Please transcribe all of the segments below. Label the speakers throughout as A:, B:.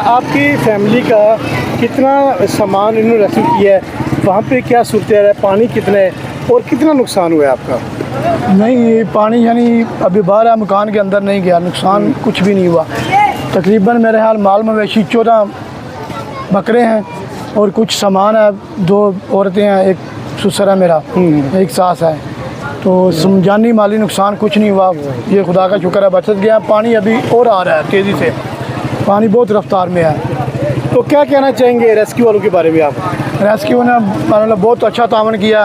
A: आपकी फैमिली का कितना सामान इन्होंने रेस्क्यू किया है, वहाँ पे क्या सूरत है, पानी कितना है और कितना नुकसान हुआ है आपका?
B: नहीं, पानी यानी अभी बाहर है, मकान के अंदर नहीं गया, नुकसान कुछ भी नहीं हुआ। तकरीबन मेरे हाल माल मवेशी 14 बकरे हैं और कुछ सामान है, 2 औरतें हैं, एक ससुर है मेरा, एक सास है। तो जानी माली नुकसान कुछ नहीं हुआ, ये खुदा का शुक्र है, बचत गया। पानी अभी और आ रहा है तेज़ी से, पानी बहुत रफ्तार में है।
A: तो क्या कहना चाहेंगे रेस्क्यू वालों के बारे में आप?
B: रेस्क्यू ने मतलब बहुत अच्छा तावन किया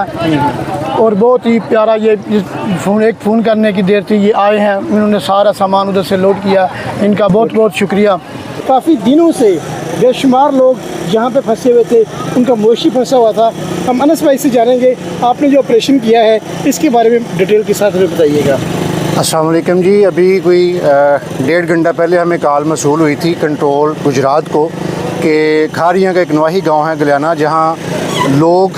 B: और बहुत ही प्यारा। ये फ़ोन करने की देर थी, ये आए हैं, इन्होंने सारा सामान उधर से लोड किया, इनका बहुत बहुत शुक्रिया।
A: काफ़ी दिनों से बेशुमार लोग जहाँ पे फंसे हुए थे, उनका मवेशी फंसा हुआ था। हम अनस भाई से जानेंगे आपने जो ऑपरेशन किया है इसके बारे में डिटेल के साथ हमें बताइएगा।
C: अस्सलाम वालेकुम जी। अभी कोई 1.5 घंटा पहले हमें कॉल मसूल हुई थी कंट्रोल गुजरात को कि खारियाँ का एक नवाही गांव है गलियाना, जहां लोग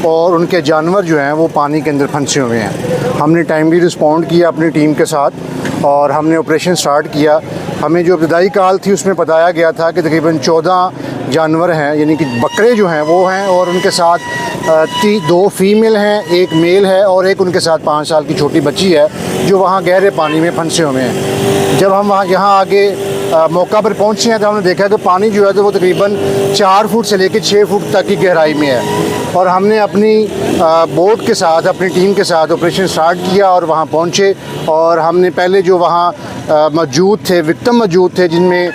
C: और उनके जानवर जो हैं वो पानी के अंदर फंसे हुए हैं। हमने टाइमली रिस्पॉन्ड किया अपनी टीम के साथ और हमने ऑपरेशन स्टार्ट किया। हमें जो इब्तदाई कॉल थी उसमें बताया गया था कि तकरीबन 14 जानवर हैं, यानी कि बकरे जो हैं वो हैं, और उनके साथ 2 फीमेल हैं, 1 मेल है और एक उनके साथ 5 साल की छोटी बच्ची है जो वहाँ गहरे पानी में फंसे हुए हैं। जब हम यहाँ आगे मौका पर पहुँचे हैं तो हमने देखा कि पानी जो है तो वो तकरीबन 4 फुट से लेकर 6 फुट तक की गहराई में है। और हमने अपनी बोट के साथ, अपनी टीम के साथ ऑपरेशन स्टार्ट किया और वहाँ पहुँचे। और हमने पहले जो वहाँ मौजूद थे, विक्टिम मौजूद थे, जिनमें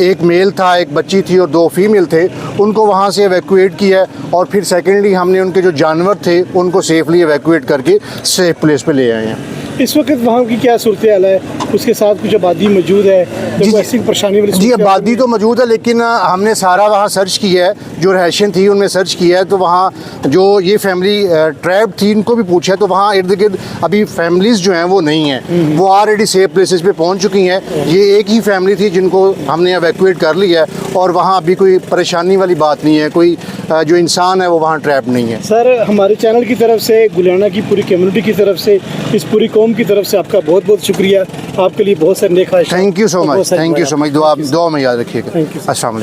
C: 1 मेल था, 1 बच्ची थी और 2 फीमेल थे, उनको वहाँ से एवैक्यूएट किया। और फिर सेकेंडली हमने उनके जो जानवर थे उनको सेफली एवैक्यूएट करके सेफ प्लेस पे ले आए हैं।
A: इस वक्त वहाँ की क्या सूरत हाल है? उसके साथ कुछ आबादी मौजूद है?
C: जी,
A: ऐसी परेशानी वाली
C: जी, आबादी तो मौजूद है, लेकिन हमने सारा वहाँ सर्च किया है, जो रहायशन थी उनमें सर्च किया है। तो वहाँ जो ये फैमिली ट्रैप थी इनको भी पूछा है, तो वहाँ इर्द गिर्द अभी फैमिलीज़ जो हैं वो नहीं हैं, वो ऑलरेडी सेफ प्लेसेस पे पहुँच चुकी हैं। ये एक ही फैमिली थी जिनको हमने एवैक्यूएट कर लिया है और वहाँ अभी कोई परेशानी वाली बात नहीं है, कोई जो इंसान है वो वहाँ ट्रैप नहीं है।
A: सर, हमारे चैनल की तरफ से, गुलियाना की पूरी कम्युनिटी की तरफ से, इस पूरी कौम की तरफ से आपका बहुत बहुत शुक्रिया। आपके लिए बहुत सारे नेक ख्वाहिश।
C: Thank you so much, thank you so much. दुआ में याद रखिएगा। अस्सलाम वालेकुम।